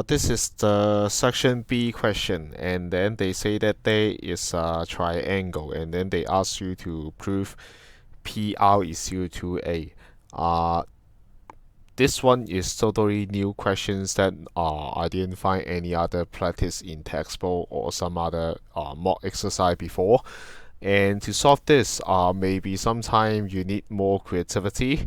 This is the section B question, and then they say that there is a triangle, and then they ask you to prove PR is equal to A. Uh, this one is totally new questions that I didn't find any other practice in textbook or some other mock exercise before. And to solve this, maybe sometime you need more creativity,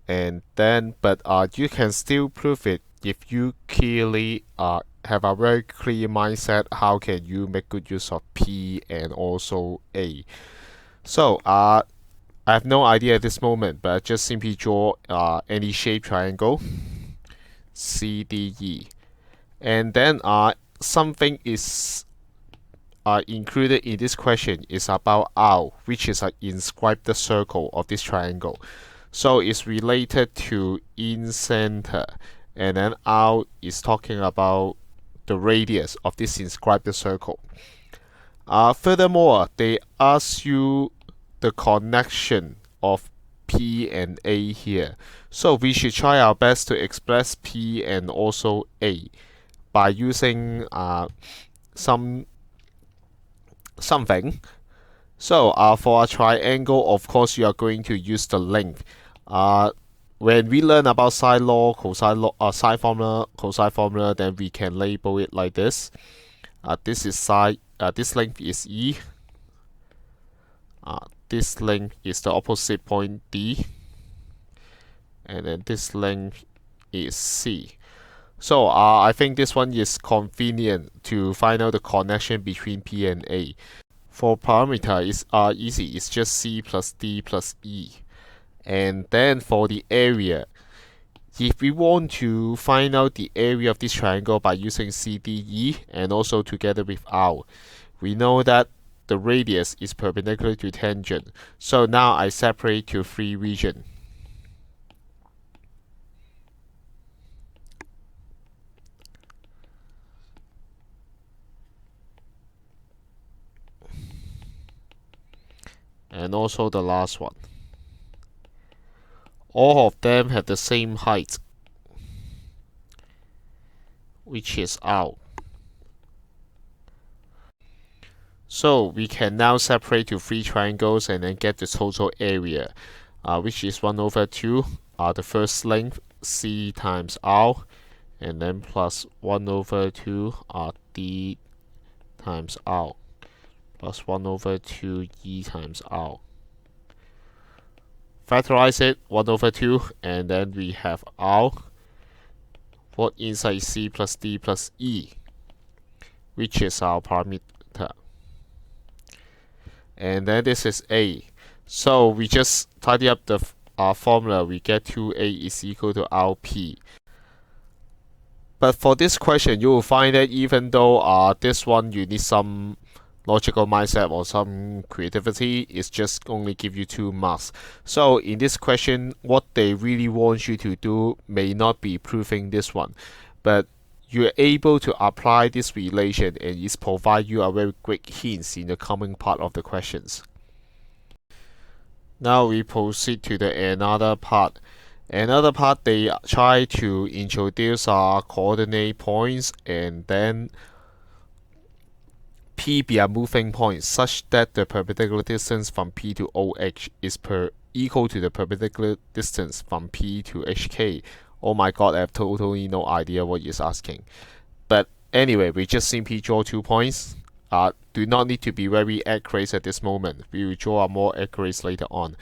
and then but you can still prove it if you clearly have a very clear mindset. How can you make good use of P and also A? So I have no idea at this moment, but just simply draw any shape triangle CDE, and then something is included in this question is about R, which is an inscribed circle of this triangle. So it's related to in center, and then R is talking about the radius of this inscribed circle. Furthermore, they ask you the connection of P and A here. So we should try our best to express P and also A by using something. So for a triangle, of course, you are going to use the length. When we learn about sine law, sine formula, cosine formula, then we can label it like this. This is sine. This length is E. This length is the opposite point D, and then this length is C. So I think this one is convenient to find out the connection between P and A. For parameter, it's easy. It's just C plus D plus E. And then for the area, if we want to find out the area of this triangle by using CDE and also together with R, we know that the radius is perpendicular to tangent. So now I separate to three regions. And also the last one. All of them have the same height, which is R. So we can now separate to three triangles and then get the total area, which is 1 over 2, the first length, C times R, and then plus 1 over 2, D times R, plus 1 over 2, E times R. Factorize it, 1 over 2, and then we have R. Put inside C plus D plus E, which is our parameter. And then this is A. So we just tidy up the formula. We get 2A is equal to RP. But for this question, you will find that even though this one you need some logical mindset or some creativity, it's just only give you 2 marks. So in this question, what they really want you to do may not be proving this one, but you're able to apply this relation, and it provide you a very great hints in the coming part of the questions. Now we proceed to another part. Another part, they try to introduce our coordinate points, and then P be a moving point such that the perpendicular distance from P to OH is equal to the perpendicular distance from P to HK. Oh my god, I have totally no idea what it's asking. But anyway, we just simply draw 2 points. Do not need to be very accurate at this moment. We will draw a more accurate later on.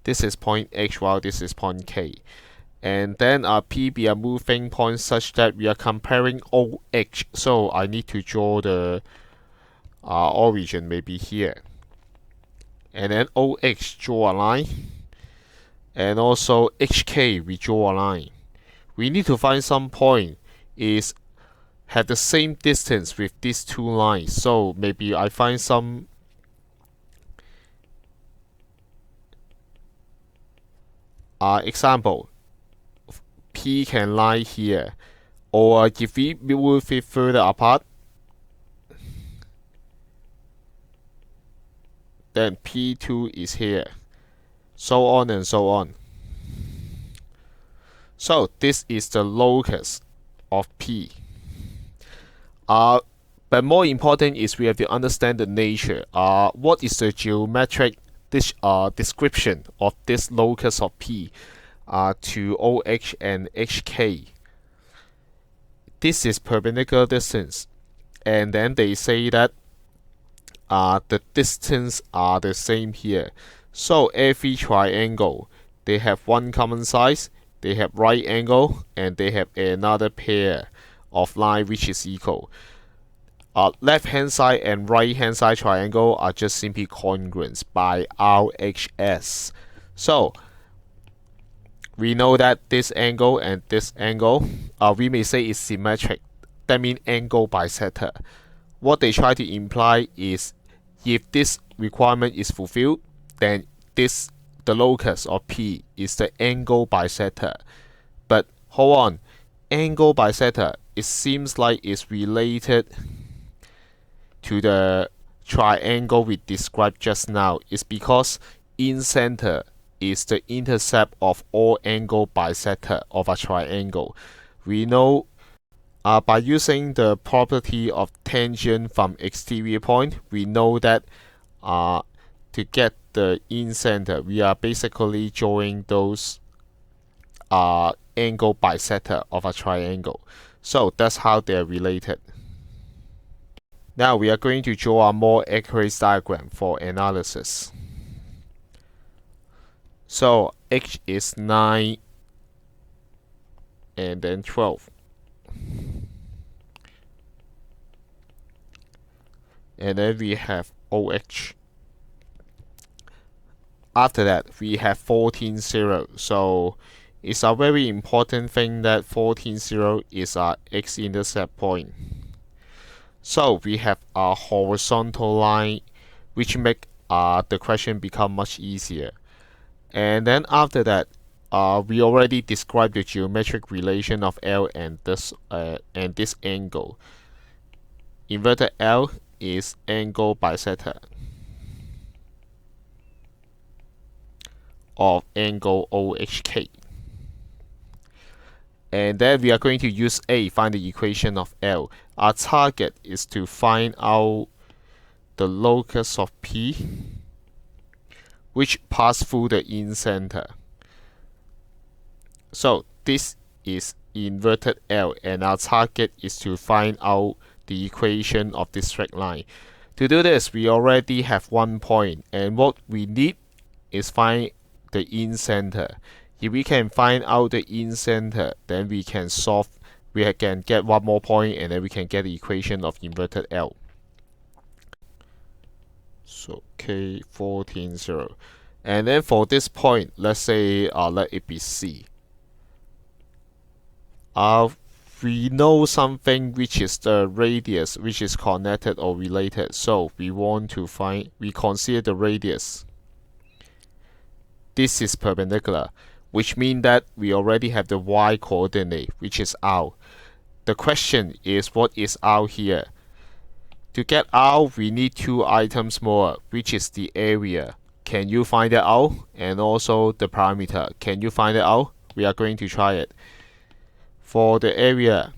This is point H while this is point K. And then P be a moving point such that we are comparing OH. So I need to draw the origin maybe here. And then OH, draw a line. And also HK, we draw a line. We need to find some point is have the same distance with these 2 lines. So maybe I find some example. P can lie here, or if we move it further apart, then P2 is here, so on and so on. So this is the locus of P. But more important is we have to understand the nature. What is the geometric description of this locus of P to OH and HK? This is perpendicular distance, and then they say that the distance are the same here. So every triangle, they have one common size, they have right angle, and they have another pair of line which is equal. Left hand side and right hand side triangle are just simply congruent by RHS. So we know that this angle and this angle, we may say is symmetric. That means angle bisector. What they try to imply is if this requirement is fulfilled, then the locus of P is the angle bisector. But hold on, angle bisector, it seems like it's related to the triangle we described just now. It's because incenter is the intercept of all angle bisector of a triangle. We know by using the property of tangent from exterior point, we know that to get the incenter, we are basically drawing those angle bisector of a triangle. So that's how they're related. Now we are going to draw a more accurate diagram for analysis. So H is 9 and then 12. And then we have OH. After that, we have 14, 0. So it's a very important thing that 14, 0 is our x-intercept point. So we have a horizontal line which make the question become much easier. And then after that, we already described the geometric relation of L and this angle. Inverted L is angle bisector of angle OHK. And then we are going to use A, find the equation of L. Our target is to find out the locus of P, which pass through the incenter. So this is inverted L, and our target is to find out the equation of this straight line. To do this, we already have one point, and what we need is find the incenter. If we can find out the incenter, then we can solve. We can get one more point, and then we can get the equation of inverted L. So K 14, 0. And then for this point, let's say let it be C. We know something which is the radius, which is connected or related. So we want to find. We consider the radius. This is perpendicular, which means that we already have the y coordinate, which is r. The question is, what is r here? To get r, we need two items more, which is the area. Can you find it out? And also the parameter. Can you find it out? We are going to try it. For the area,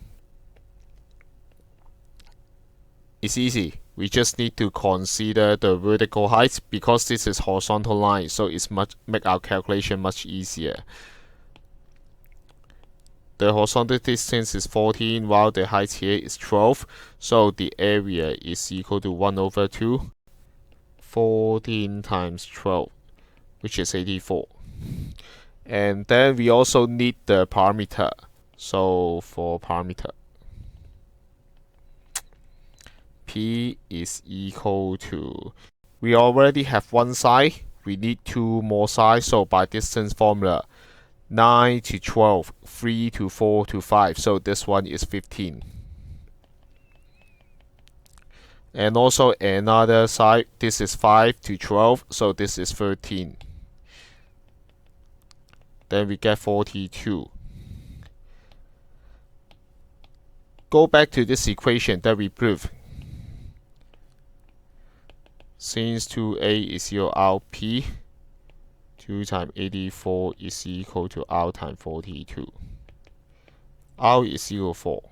it's easy. We just need to consider the vertical height because this is horizontal line, so it's make our calculation much easier. The horizontal distance is 14, while the height here is 12. So the area is equal to 1/2. 14 times 12, which is 84. And then we also need the parameter. So for parameter, P is equal to, we already have one side, we need two more sides. So by distance formula, 9 to 12, 3 to 4 to 5. So this one is 15. And also another side, this is 5 to 12, so this is 13. Then we get 42. Go back to this equation that we proved. Since 2a is equal to rp, 2 times 84 is equal to r times 42. R is equal to 4.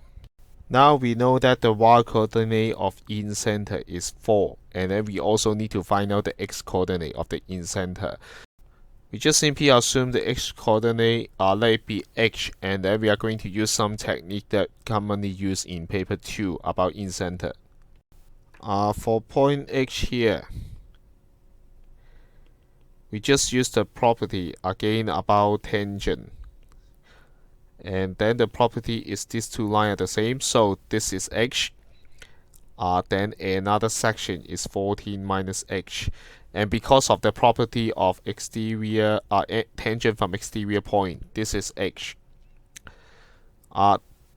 Now we know that the y coordinate of in-center is 4, and then we also need to find out the x coordinate of the in-center. We just simply assume the x coordinate let it be h, and then we are going to use some technique that commonly used in paper 2 about in-center. For point h here, we just use the property again about tangent. And then the property is these two lines are the same, so this is h. Then another section is 14 minus h. And because of the property of exterior tangent from exterior point, this is h.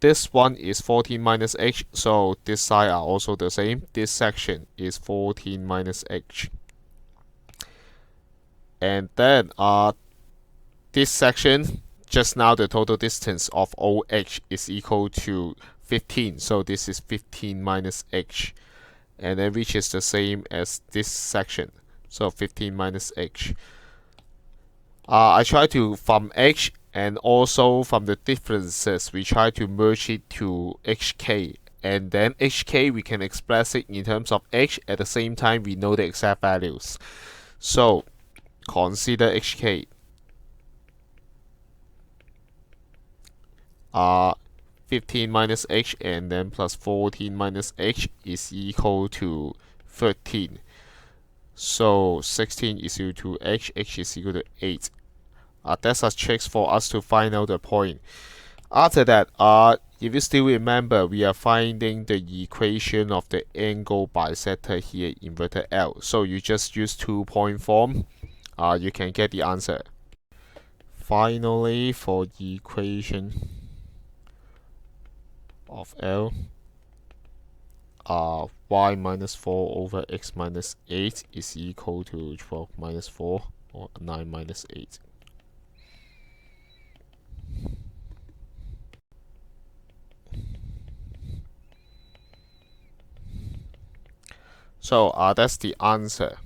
This one is 14 minus h, so this side are also the same. This section is 14 minus h. And then this section, just now the total distance of OH is equal to 15, so this is 15 minus h, and then which is the same as this section, so 15 minus h. I try to, from h and also from the differences, we try to merge it to hk, and then hk we can express it in terms of h, at the same time we know the exact values. So consider hk. 15 minus h and then plus 14 minus h is equal to 13. So 16 is equal to h is equal to 8. That's a trick for us to find out the point. After that, if you still remember, we are finding the equation of the angle bisector here inverted L. So you just use 2-point form. You can get the answer. Finally, for the equation of L, y minus 4 over x minus 8 is equal to 12 minus 4 or 9 minus 8. So that's the answer.